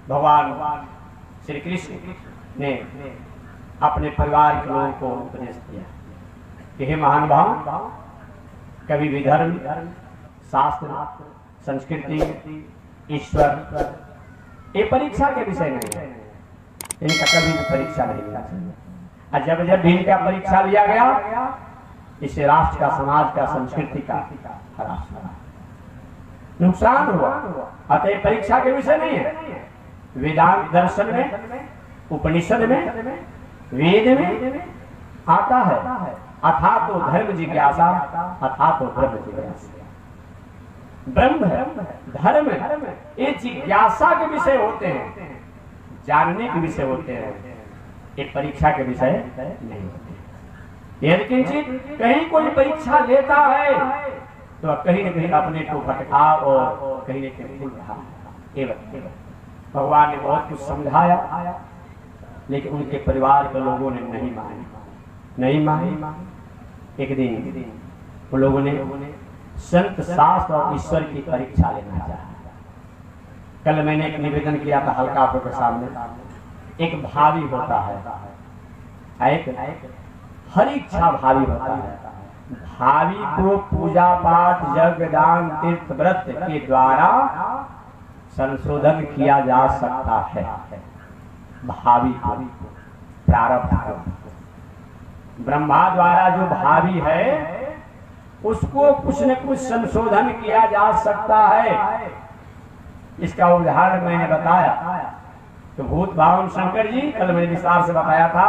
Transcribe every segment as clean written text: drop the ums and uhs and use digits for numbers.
भगवान श्री कृष्ण ने अपने परिवार के लोगों को उपदेश दिया कि हे महानुभाव, कभी भी धर्म, शास्त्र, संस्कृति, ईश्वर ये परीक्षा के विषय नहीं है। इनका कभी भी परीक्षा नहीं लिया चाहिए। और जब जब भी इनका परीक्षा लिया गया, इससे राष्ट्र का, समाज का, संस्कृति का ह्रास हुआ, नुकसान हुआ। अतः परीक्षा के विषय नहीं है। वेदांत दर्शन में, उपनिषद में, वेद में आता है अथा तो धर्म जिज्ञासा, अथा तो ब्रह्म जिज्ञासा। ब्रह्म है, धर्म है, ये जिज्ञासा के विषय होते हैं, जानने के विषय होते हैं, ये परीक्षा के विषय नहीं होते। यदि किंचित कहीं कोई परीक्षा लेता है तो कहीं न कहीं अपने को भटका और कहीं न कहीं भूल रहा है। भगवान ने बहुत कुछ समझाया, लेकिन उनके परिवार के लोगों ने नहीं मानी। एक दिन उन लोगों ने संत, शास्त्र और ईश्वर की परीक्षा लेना चाहा। कल मैंने एक निवेदन किया था हल्का आपके सामने। एक भावी होता है, एक हर इच्छा भावी होता है। भावी को पूजा पाठ, यज्ञ, दान, तीर्थ, व्रत के द्वारा संशोधन किया जा सकता है। भावी को, प्रारब्ध को, ब्रह्मा द्वारा जो भावी है उसको कुछ न कुछ संशोधन किया जा सकता है। इसका उदाहरण मैंने बताया तो भूत भावन शंकर जी कल मैंने विस्तार से बताया था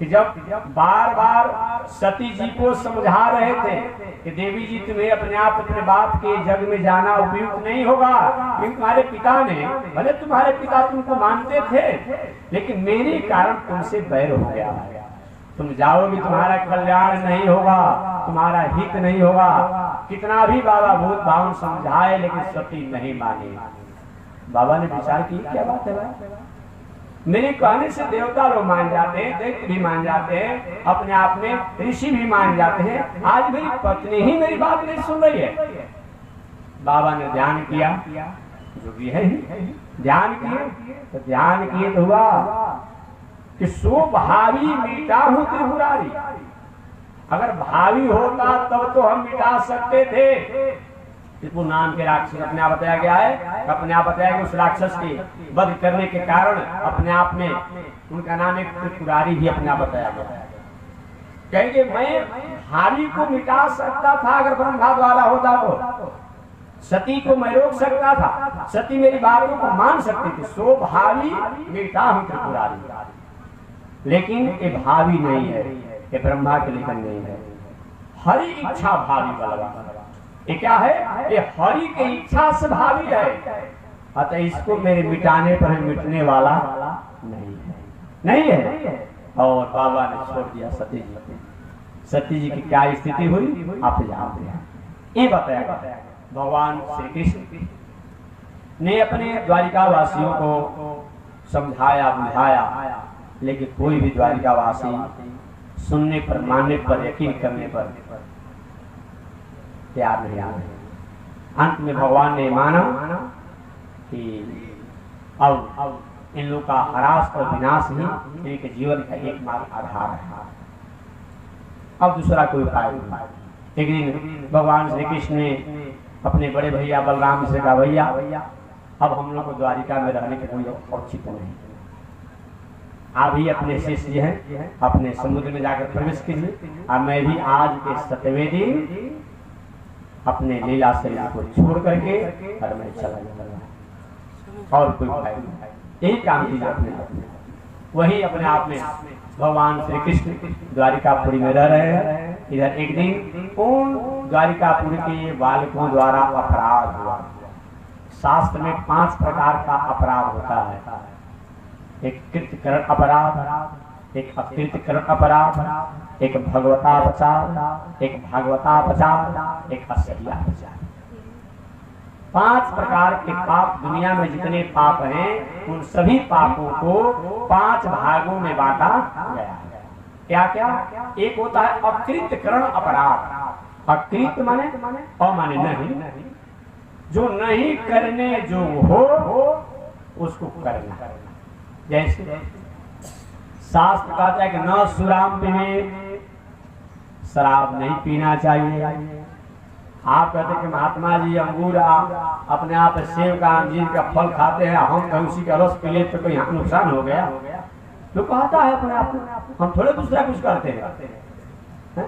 कि जब बार बार सती जी को समझा रहे थे कि देवी जी तुम्हें अपने आप अपने बाप के जग में जाना उपयुक्त नहीं होगा, क्योंकि तुम्हारे पिता ने, भले तुम्हारे पिता तुमको मानते थे, लेकिन मेरे कारण तुमसे बैर हो गया। तुम जाओगे तुम्हारा कल्याण नहीं होगा, तुम्हारा हित नहीं होगा। कितना भी बाबा भूत भावन समझाए, लेकिन सती नहीं माने। बाबा ने विचार की क्या बात है भाई, मेरे कहने से देवता लोग मान जाते हैं, दैत्य भी मान जाते हैं, अपने आप में ऋषि भी मान जाते हैं, आज मेरी पत्नी ही मेरी बात नहीं सुन रही है। बाबा ने ध्यान किया, जो भी है ध्यान किए, तो ध्यान किए तो हुआ कि सो भावी मिटा हूं त्रिपुरारी। अगर भावी होता तब तो हम मिटा सकते थे। त्रिपुर नाम के राक्षस अपने आप बताया गया है, अपने आप बताया कि उस राक्षस के वध करने के कारण अपने आप में उनका नाम एक त्रिपुरारी भी अपने आप बताया गया है। कहेंगे मैं भावी को मिटा सकता था अगर ब्रह्मा द्वारा होता तो, सती को मैं रोक सकता था, सती मेरी बातों को मान सकती थी, सो भावी मिटा हूं त्रिपुरारी। लेकिन ये भावी नहीं है, ये ब्रह्मा के लेखन नहीं है। हरि इच्छा भावी वाला, ये क्या है, ये हरि की इच्छा से भावी है। अतः इसको मेरे मिटाने पर मिटने वाला नहीं है। और बाबा ने छोड़ दिया सती जी को। सती जी की क्या स्थिति हुई आप जानते हैं। ये बताया गया भगवान श्री कृष्ण ने अपने द्वारिका वासियों को समझाया, बुझाया, लेकिन कोई भी द्वारिका वासी सुनने पर, मानने पर, यकीन करने पर तैयार नहीं आ रहे। अंत में भगवान ने माना कि अब इन लोगों का ह्रास और विनाश ही इनके जीवन का एकमात्र आधार है। अब दूसरा कोई उपाय नहीं। एक दिन भगवान श्री कृष्ण ने अपने बड़े भैया बलराम से कहा, भैया अब हम लोग को द्वारिका में रहने के कोई औचित्य नहीं, आप ही अपने शिष्य हैं, अपने समुद्र में जाकर प्रवेश कीजिए, और मैं भी आज के 7वें दिन अपने लीला शरीर को छोड़ करके और मैं चला जाऊंगा। और कोई उपाय नहीं, यही काम कीजिए अपने आप में। वही अपने आप में भगवान श्री कृष्ण द्वारिकापुरी में रह रहे हैं। इधर एक दिन उन द्वारिकापुरी के बालकों द्वारा अपराध हुआ। शास्त्र में 5 प्रकार का अपराध होता है। एक कृत्यकरण अपराध, एक अकृत्यकरण अपराध, एक भगवतापचार, एक भागवतापचार, एक असह्यापचार। 5 प्रकार के पाप, दुनिया में जितने पाप हैं उन सभी पापों को 5 भागों में बांटा गया है। क्या क्या? एक होता है अकृत्यकरण अपराध। अकृत माने अमाने नहीं, जो नहीं करने जो हो उसको करना। जैसे शास्त्र कहता है कि न सुराम पीने, शराब नहीं पीना चाहिए। आप कहते हैं कि महात्मा जी अंगूर अपने आप सेब का अंजीर का फल खाते हैं, हम कहीं उसी का रस पी ले तो कोई नुकसान हो गया? तो कहता है अपने आप, हम थोड़े दूसरा कुछ करते हैं।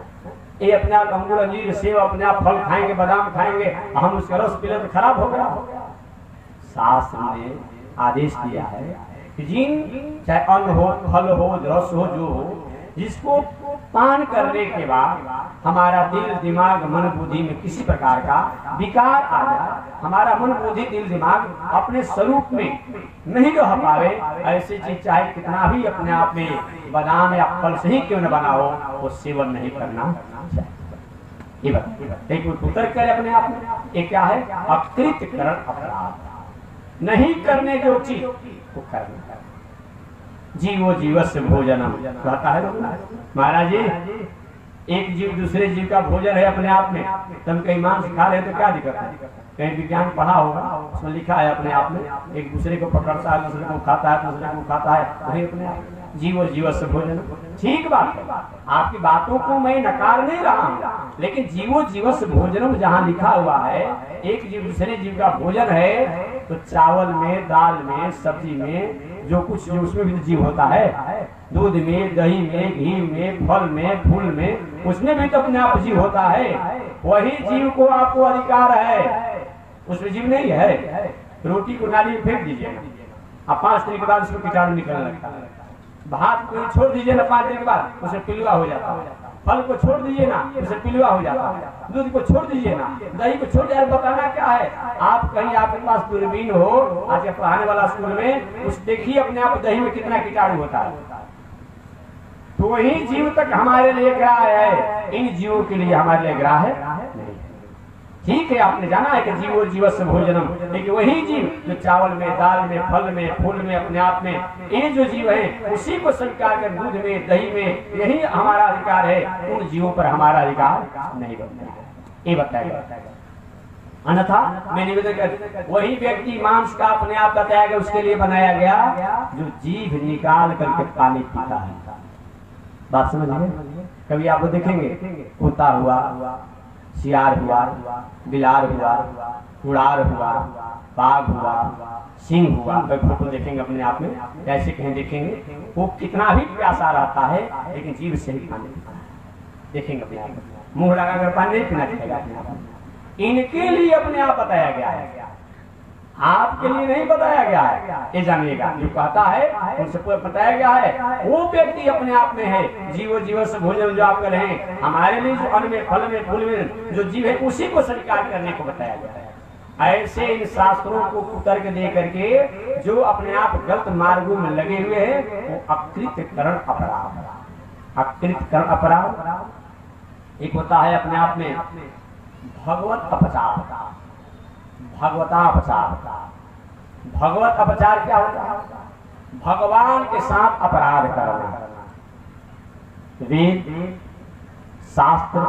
ये अपने आप अंगूर अंजीर सेब अपने आप फल खाएंगे, बादाम खाएंगे, हम उसका रस पी ले तो खराब हो गया। शास्त्र ने आदेश दिया है कि जिन चाहे अन्न हो, फल हो, रस हो, जो हो, जिसको पान करने के बाद हमारा दिल दिमाग मन बुद्धि में किसी प्रकार का विकार आ जाए, हमारा मन बुद्धि दिल दिमाग अपने स्वरूप में नहीं रह पावे, ऐसी चीज चाहे कितना भी अपने आप में बादाम या फल से ही क्यों न बना हो, वो सेवन नहीं करना चाहिए। ये बात एक उतर कर अपने आप में ये क्या है? अकृतकरण अपराध। नहीं करने जो चीज वो करना। जीवो जीवस्य भोजनम कहता है महाराज जी, एक जीव दूसरे जीव का भोजन है अपने आप में। तुम कहीं मांस खा रहे तो क्या दिक्कत है? कहीं विज्ञान पढ़ा होगा, उसमें लिखा है अपने आप में एक दूसरे को पकड़ता है, दूसरे को खाता है, दूसरे को खाता है, वही अपने आप जीवो जीवस्य भोजन। ठीक बात है, आपकी बातों को मैं नकार नहीं रहा हूँ, लेकिन जीवो जीवस्य भोजनम जहाँ लिखा हुआ है एक जीव दूसरे जीव का भोजन है, तो चावल में, दाल में, सब्जी में जो कुछ जो उसमें भी जीव होता है, दूध में, दही में, घी में, फल में, फूल में, उसमें भी तो अपने आप जीव होता है। वही जीव को आपको अधिकार है, उसमें जीव नहीं है। रोटी को नाली में फेंक दीजिए ना, अब 5 दिन के बाद उसमें कीटाणु निकलने लगता है। भात को छोड़ दीजिए ना, 5 दिन के बाद उसमें पिलुआ हो जाता है। फल को छोड़ दीजिए ना, उसे पिलुआ हो जाता है। दूध को छोड़ दीजिए ना, दही को छोड़ दीजिए। बताना क्या है? आप कहीं आपके पास दूरबीन हो, आज के पढ़ाने वाला स्कूल में, उस देखिए अपने आप दही में कितना कीटाणु होता है। तो वही जीव तक हमारे लिए ग्राह्य है, इन जीवों के लिए हमारे लिए ग्राह्य नहीं। ठीक है, आपने जाना है कि जीवो जीवस्य भोजनम, लेकिन वही जीव जो चावल में, दाल में, फल में, फूल में, अपने आप में, ये जो जीव है उसी को स्वीकार कर दूध में, दही में, यही हमारा अधिकार है। उन जीवों पर हमारा अधिकार नहीं बनता है, ये बताया। अन्यथा मैं निवेदन कर, वही व्यक्ति मांस का अपने आप बताया गया, उसके लिए बनाया गया जो जीभ निकाल करके पानी पीता है। बात समझ गए? कभी आपको देखेंगे कुत्ता हुआ, सियार हुआ, बिलार हुआ, उड़ार हुआ, बाघ हुआ, सिंह हुआ, फोटो देखेंगे अपने आप में, ऐसे कहीं देखेंगे वो कितना भी प्यासा रहता है, लेकिन जीभ से ही पानी पीता है। देखेंगे अपने आप में, मुंह लगाकर पानी नहीं पीना चाहिए अपने आप में। इनके लिए अपने आप बताया गया है, आपके लिए नहीं बताया गया है, ये जानिएगा। जो कहता है उनसे बताया गया है, वो व्यक्ति अपने आप में है। जीवो जीवस्य भोजन जो आप कर रहे हैं, हमारे लिए जो अन्न में, फल में, फूल में जो जीव है उसी को स्वीकार करने को बताया गया है। ऐसे इन शास्त्रों को तर्क दे करके जो अपने आप गलत मार्गों में लगे हुए हैं, वो अकृतकरण अपराध। अकृतकरण अपराध एक होता है अपने आप में भगवत अपचार, भगवतापचार। भगवत अपचार क्या होता है? भगवान के साथ अपराध करना। वेद शास्त्र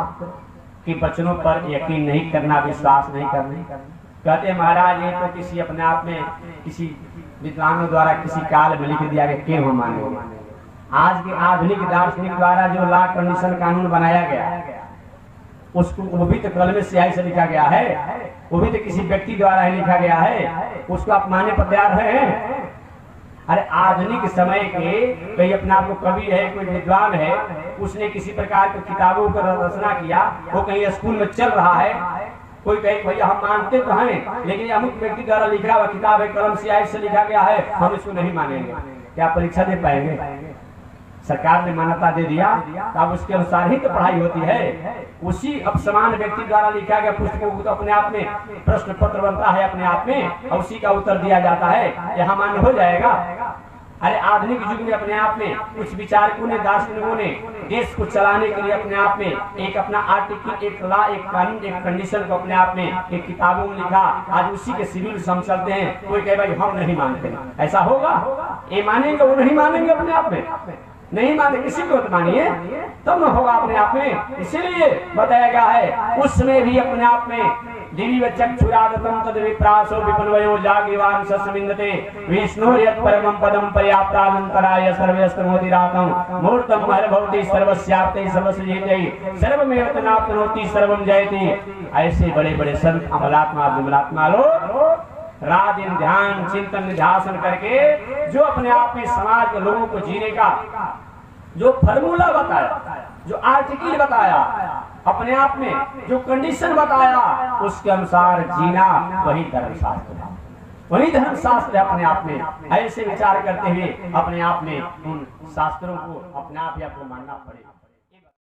के वचनों पर यकीन नहीं करना, विश्वास नहीं करना। कहते महाराज ये तो किसी अपने आप में किसी विद्वानों द्वारा किसी काल में लिख दिया गया, क्यों हम मानेंगे? आज के आधुनिक दार्शनिक द्वारा जो लॉ कंडीशन कानून बनाया गया, उसको वो भी तो कलमे स्याही से लिखा गया है, वो भी तो किसी व्यक्ति द्वारा ही लिखा गया है, उसको आप मानने पर तैयार हैं? अरे आधुनिक समय के कोई अपने आप को कवि है, कोई विद्वान है, उसने किसी प्रकार की किताबों का रचना किया, वो कहीं स्कूल में चल रहा है, कोई कहे भैया हम मानते तो हैं, लेकिन अमुक व्यक्ति द्वारा लिखा हुआ किताब है, कलम स्याही से लिखा गया है, हम इसको नहीं मानेंगे। क्या परीक्षा दे पाएंगे? सरकार ने मान्यता दे दिया, तब उसके अनुसार ही तो पढ़ाई होती है। उसी अब समान व्यक्ति द्वारा लिखा गया पुस्तकों को तो अपने आप में प्रश्न पत्र बनता है अपने आप में, और उसी का उत्तर दिया जाता है, यह मान्य हो जाएगा। अरे आधुनिक युग में अपने आप में कुछ विचारकों ने, दार्शनिकों ने देश को चलाने के लिए अपने आप में एक अपना आर्टिकल, एक लॉ, एक कानून, एक कंडीशन को अपने आप में एक किताबों में लिखा। आज उसी के शेड्यूल से हम चलते हैं। कोई कहे भाई हम नहीं मानते, ऐसा होगा? ये मानेंगे, वो नहीं मानेंगे अपने आप में, नहीं माने किसी को मानिए तब न होगा अपने आप में। इसीलिए बताया गया है उसमें भी अपने आप में दिवि चक्षुरादतं तद विप्रासो विपन्वयो जागेवान सस्मिन्दते विष्णुर्यत् परमं पदं पर्याप्तानन्तराय सर्वस्तमोदिरातं मूर्तं महर्भवति सर्वस्याप्ते सर्वसजेते सर्वमेव तनाप्नोति सर्वं जयति। ऐसे बड़े बड़े संत अमलात्मा विमलात्मा लोग रात दिन ध्यान चिंतन निध्यासन करके जो अपने आप में समाज के लोगों को जीने का जो फॉर्मूला बताया, जो आर्टिकल बताया, अपने आप में जो कंडीशन बताया, उसके अनुसार जीना वही धर्मशास्त्र है, वही धर्मशास्त्र है। अपने आप में ऐसे विचार करते हुए अपने आप में उन शास्त्रों को अपने आप ही आपको मानना पड़ेगा।